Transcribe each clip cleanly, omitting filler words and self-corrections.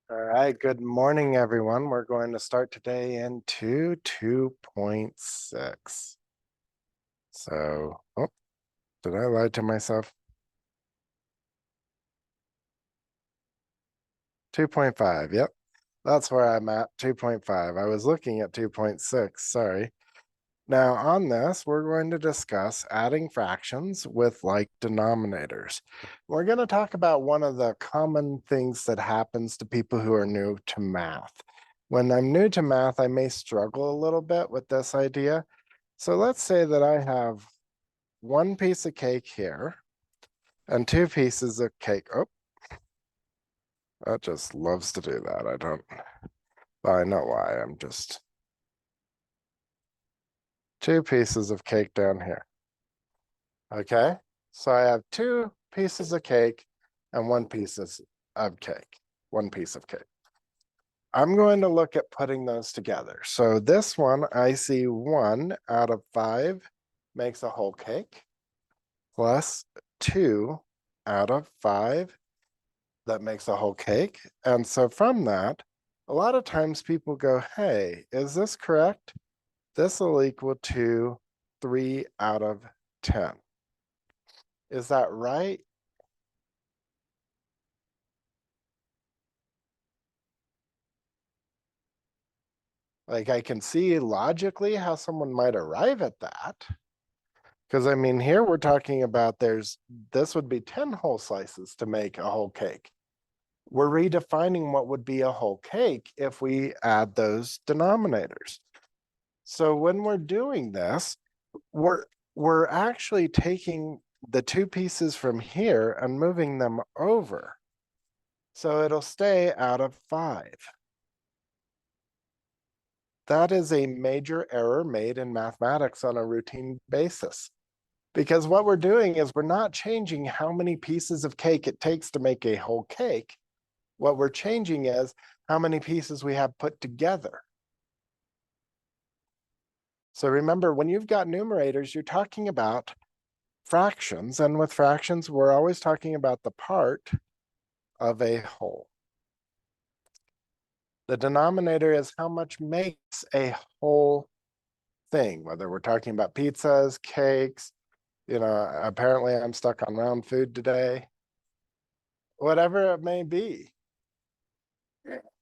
All right, good morning, everyone. We're going to start today into 2.6. So, oh, did I lie to myself? 2.5, yep. That's where I'm at, 2.5. I was looking at 2.6, sorry. Now, on this, we're going to discuss adding fractions with like denominators. We're going to talk about one of the common things that happens to people who are new to math. When I'm new to math, I may struggle a little bit with this idea. So let's say that I have one piece of cake here and two pieces of cake. Oh, that just loves to do that. I know why. I'm just two pieces of cake down here. Okay, so I have two pieces of cake and one piece of cake, one piece of cake. I'm going to look at putting those together. So this one, I see 1 out of 5 makes a whole cake, plus 2 out of 5 that makes a whole cake. And so from that, a lot of times people go, hey, is this correct? This will equal to 3 out of 10. Is that right? Like I can see logically how someone might arrive at that. Because I mean, here we're talking about this would be 10 whole slices to make a whole cake. We're redefining what would be a whole cake if we add those denominators. So when we're doing this, we're actually taking the two pieces from here and moving them over. So it'll stay out of 5. That is a major error made in mathematics on a routine basis. Because what we're doing is we're not changing how many pieces of cake it takes to make a whole cake. What we're changing is how many pieces we have put together. So remember, when you've got numerators, you're talking about fractions. And with fractions, we're always talking about the part of a whole. The denominator is how much makes a whole thing, whether we're talking about pizzas, cakes, apparently I'm stuck on round food today, whatever it may be.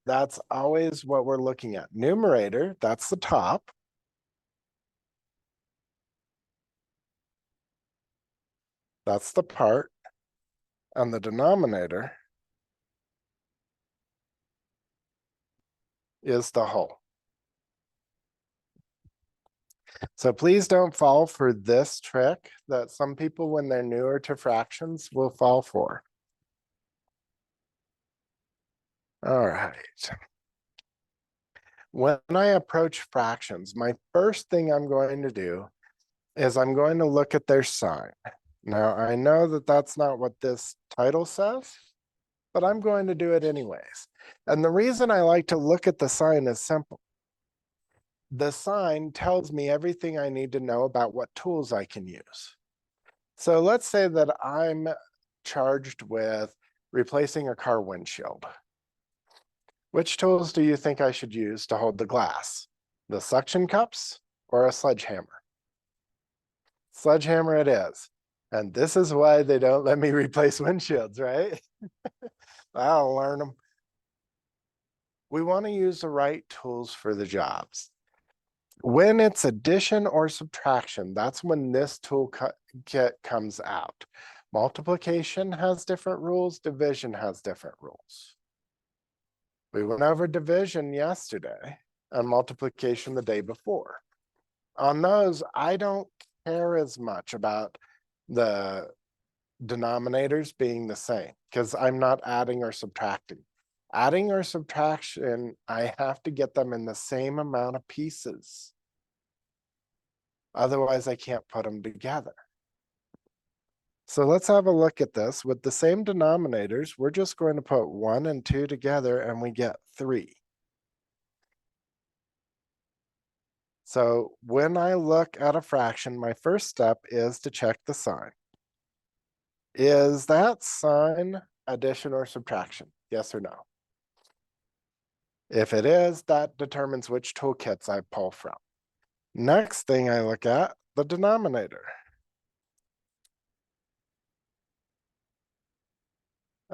That's always what we're looking at. Numerator, that's the top. That's the part. And the denominator is the whole. So please don't fall for this trick that some people, when they're newer to fractions, will fall for. All right. When I approach fractions, my first thing I'm going to do is I'm going to look at their sign. Now, I know that that's not what this title says, but I'm going to do it anyways. And the reason I like to look at the sign is simple. The sign tells me everything I need to know about what tools I can use. So let's say that I'm charged with replacing a car windshield. Which tools do you think I should use to hold the glass? The suction cups or a sledgehammer? Sledgehammer it is. And this is why they don't let me replace windshields, right? I'll learn them. We want to use the right tools for the jobs. When it's addition or subtraction, that's when this tool kit comes out. Multiplication has different rules, division has different rules. We went over division yesterday and multiplication the day before. On those, I don't care as much about the denominators being the same because I'm not adding or subtracting. Adding or subtraction, I have to get them in the same amount of pieces. Otherwise, I can't put them together. So let's have a look at this. With the same denominators, we're just going to put 1 and 2 together and we get 3. So when I look at a fraction, my first step is to check the sign. Is that sign addition or subtraction? Yes or no? If it is, that determines which toolkits I pull from. Next thing I look at, the denominator.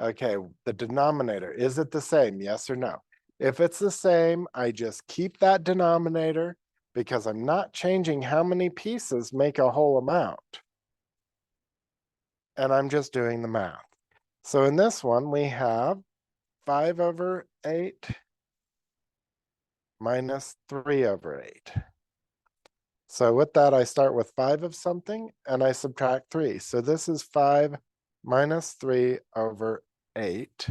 Okay, the denominator, is it the same? Yes or no? If it's the same, I just keep that denominator because I'm not changing how many pieces make a whole amount. And I'm just doing the math. So in this one, we have 5/8 minus 3/8. So with that, I start with 5 of something and I subtract 3. So this is 5 minus 3/8,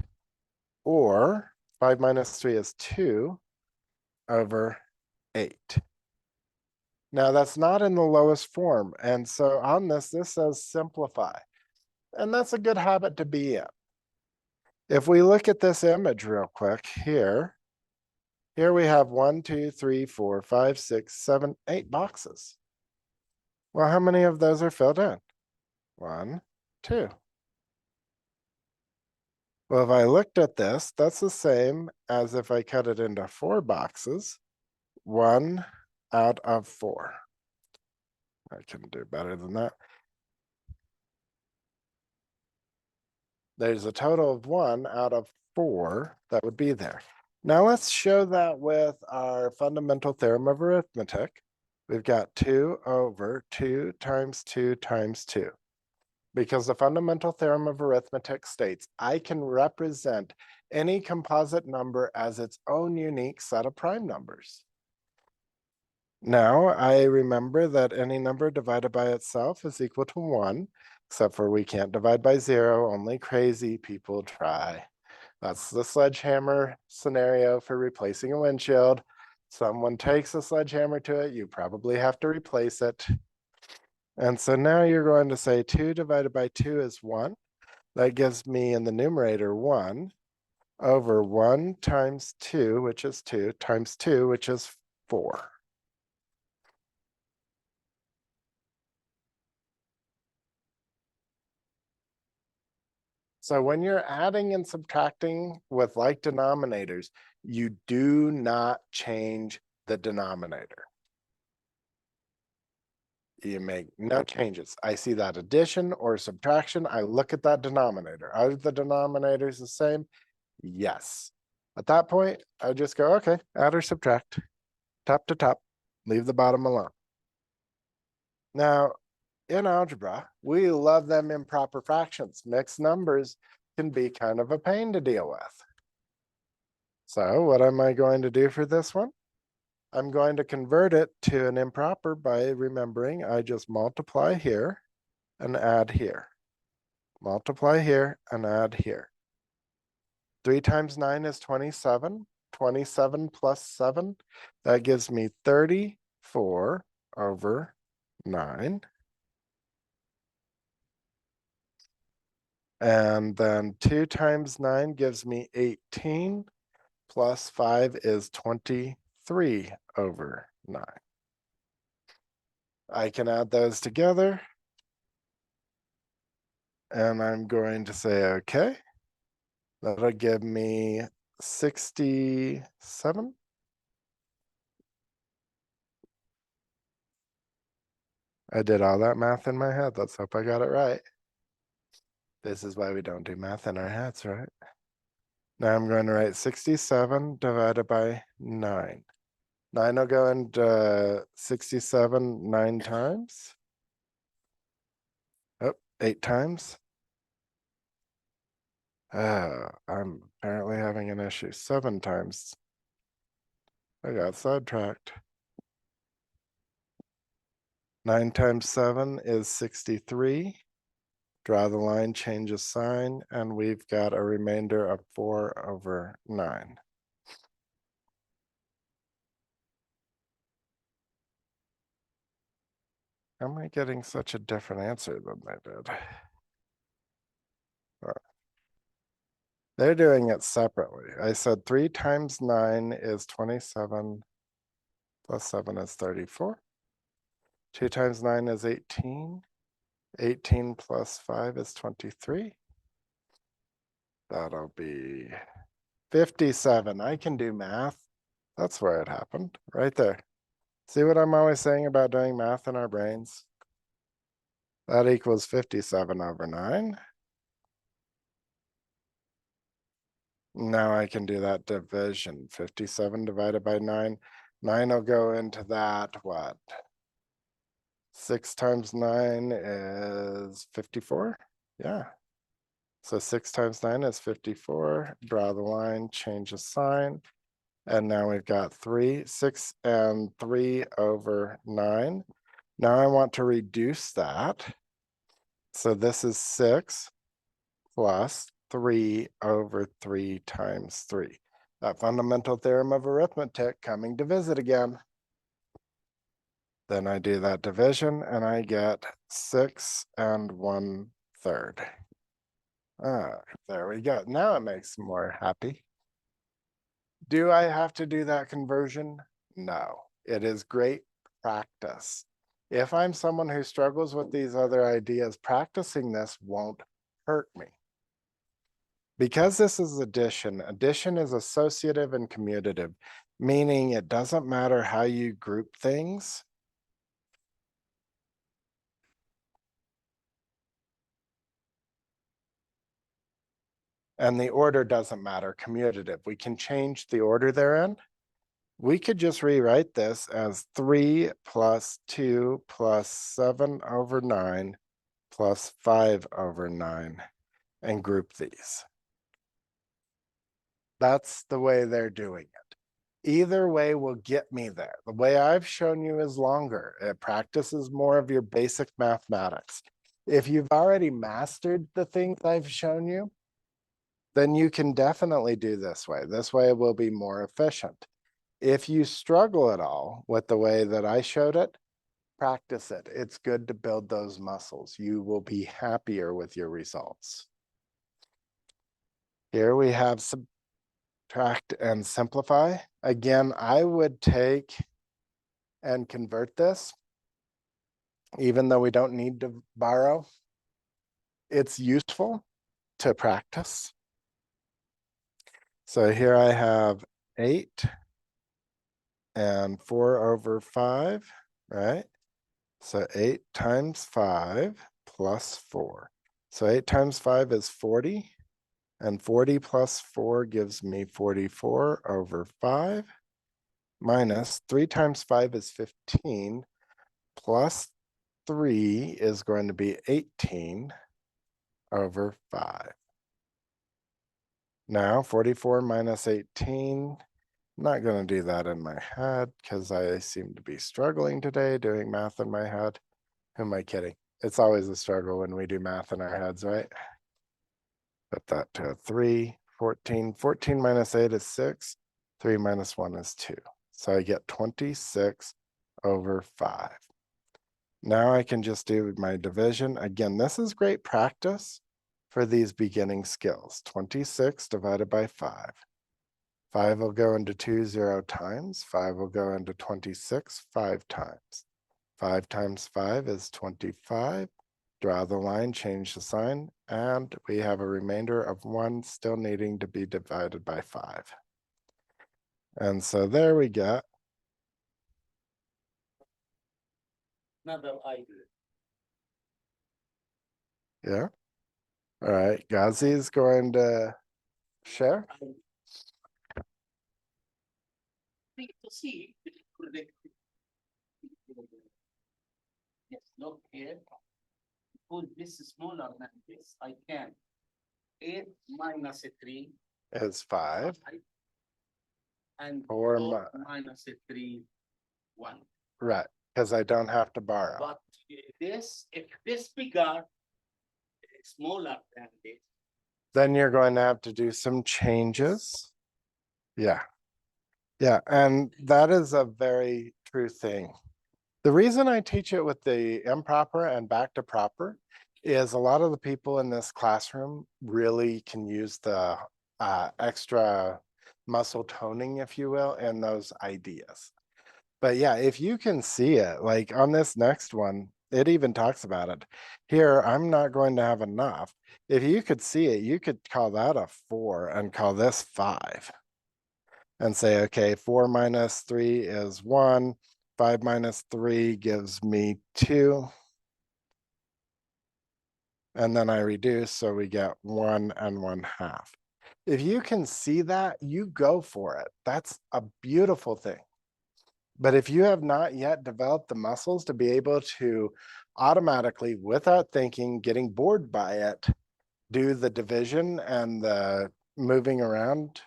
or 5 minus 3 is 2/8. Now that's not in the lowest form. And so on this says simplify. And that's a good habit to be in. If we look at this image real quick here we have 1, 2, 3, 4, 5, 6, 7, 8 boxes. Well, how many of those are filled in? 1, 2. Well, if I looked at this, that's the same as if I cut it into 4 boxes. 1 out of 4. I can do better than that. There's a total of 1 out of 4 that would be there. Now let's show that with our fundamental theorem of arithmetic. We've got 2 over 2 times 2 times 2. Because the fundamental theorem of arithmetic states I can represent any composite number as its own unique set of prime numbers. Now I remember that any number divided by itself is equal to 1, except for we can't divide by 0, only crazy people try. That's the sledgehammer scenario for replacing a windshield. Someone takes a sledgehammer to it, you probably have to replace it. And so now you're going to say 2 divided by 2 is 1. That gives me in the numerator 1 over 1 times 2, which is 2, times 2, which is 4. So when you're adding and subtracting with like denominators, you do not change the denominator. You make no changes. I see that addition or subtraction, I look at that denominator. Are the denominators the same? Yes. At that point, I just go, okay, add or subtract, top to top, leave the bottom alone. Now, in algebra, we love them improper fractions. Mixed numbers can be kind of a pain to deal with. So what am I going to do for this one? I'm going to convert it to an improper by remembering I just multiply here and add here. Multiply here and add here. 3 times 9 is 27. 27 plus 7, that gives me 34 over 9. And then 2 times 9 gives me 18, plus 5 is 23 over 9. I can add those together. And I'm going to say, okay, that'll give me 67. I did all that math in my head. Let's hope I got it right. This is why we don't do math in our heads, right? Now I'm going to write 67 divided by 9. 9 will go into 67 9 times. Oh, 8 times. I'm apparently having an issue. 7 times. I got sidetracked. 9 times 7 is 63. Draw the line, change a sign, and we've got a remainder of 4 over 9. How am I getting such a different answer than they did? They're doing it separately. I said 3 times 9 is 27, plus 7 is 34. 2 times 9 is 18. 18 plus 5 is 23. That'll be 57. I can do math. That's where it happened, right there. See what I'm always saying about doing math in our brains? That equals 57 over 9. Now I can do that division. 57 divided by 9. 9 will go into that, what? 6 times 9 is 54. Yeah. So 6 times 9 is 54. Draw the line, change the sign. And now we've got 3, 6, and 3 over 9. Now I want to reduce that. So this is 6 plus 3 over 3 times 3. That fundamental theorem of arithmetic coming to visit again. Then I do that division and I get 6 and 1/3. There we go. Now it makes me more happy. Do I have to do that conversion? No, it is great practice. If I'm someone who struggles with these other ideas, practicing this won't hurt me. Because this is addition, addition is associative and commutative, meaning it doesn't matter how you group things. And the order doesn't matter, commutative. We can change the order they're in. We could just rewrite this as 3 plus 2 plus 7 over 9 plus 5 over 9 and group these. That's the way they're doing it. Either way will get me there. The way I've shown you is longer. It practices more of your basic mathematics. If you've already mastered the things I've shown you, then you can definitely do this way. This way will be more efficient. If you struggle at all with the way that I showed it, practice it. It's good to build those muscles. You will be happier with your results. Here we have subtract and simplify. Again, I would take and convert this, even though we don't need to borrow. It's useful to practice. So here I have 8 and 4 over 5, right? So 8 times 5 plus 4. So 8 times 5 is 40, and 40 plus 4 gives me 44 over 5, minus 3 times 5 is 15, plus 3 is going to be 18 over 5. Now 44 minus 18, I'm not going to do that in my head because I seem to be struggling today doing math in my head. Who am I kidding? It's always a struggle when we do math in our heads, right? Put that to a 3, 14. 14 minus 8 is 6. 3 minus 1 is 2. So I get 26 over 5. Now I can just do my division. Again, this is great practice for these beginning skills. 26 divided by 5. 5 will go into 2 0 times. 5 will go into 26 5 times. 5 times 5 is 25. Draw the line, change the sign, and we have a remainder of 1 still needing to be divided by 5. And so there we go. Another idea. Yeah. All right. Ghazi is going to share. To see yes, look here. Put this smaller than this. I can 8 minus 3 is 5. And 4 minus 3 1. Right, because I don't have to borrow. But this, if this bigger, smaller than this, then you're going to have to do some changes. Yeah. Yeah, and that is a very true thing. The reason I teach it with the improper and back to proper is a lot of the people in this classroom really can use the extra muscle toning, if you will, in those ideas. But yeah, if you can see it, like on this next one, It even talks about it. Here, I'm not going to have enough. If you could see it, you could call that a 4 and call this 5. And say, okay, 4 minus 3 is 1. 5 minus 3 gives me 2. And then I reduce, so we get 1 and 1/2. If you can see that, you go for it. That's a beautiful thing. But if you have not yet developed the muscles to be able to automatically, without thinking, getting bored by it, do the division and the moving around,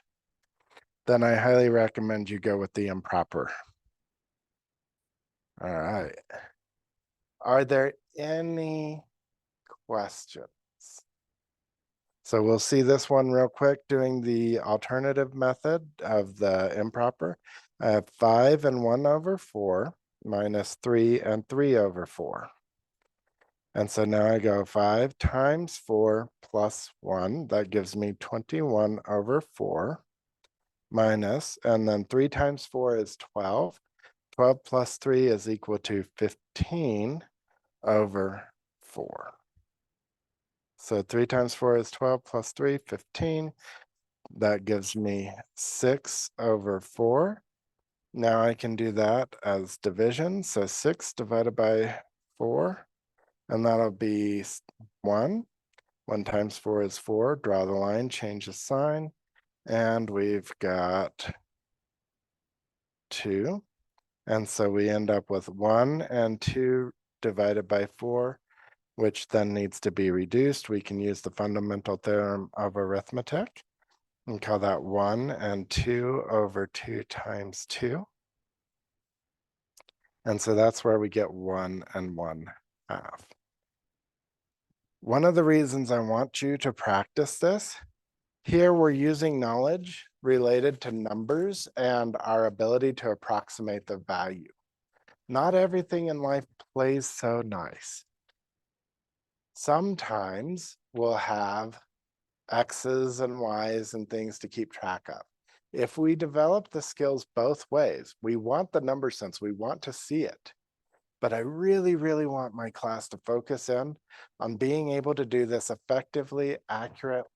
then I highly recommend you go with the improper. All right. Are there any questions? So we'll see this one real quick doing the alternative method of the improper. I have 5 and 1/4 minus 3 and 3/4. And so now I go 5 times 4 plus 1. That gives me 21/4 minus, and then 3 times 4 is 12. 12 plus 3 is equal to 15/4. So 3 times 4 is 12 plus 3, 15. That gives me 6/4. Now I can do that as division. So 6 divided by 4, and that'll be 1. 1 times 4 is 4. Draw the line, change the sign, and we've got 2. And so we end up with 1 and 2 divided by 4, which then needs to be reduced. We can use the fundamental theorem of arithmetic and call that 1 and 2/2 times 2. And so that's where we get 1 and 1/2. One of the reasons I want you to practice this, here we're using knowledge related to numbers and our ability to approximate the value. Not everything in life plays so nice. Sometimes we'll have X's and Y's and things to keep track of. If we develop the skills both ways, we want the number sense, we want to see it. But I really, really want my class to focus in on being able to do this effectively, accurately,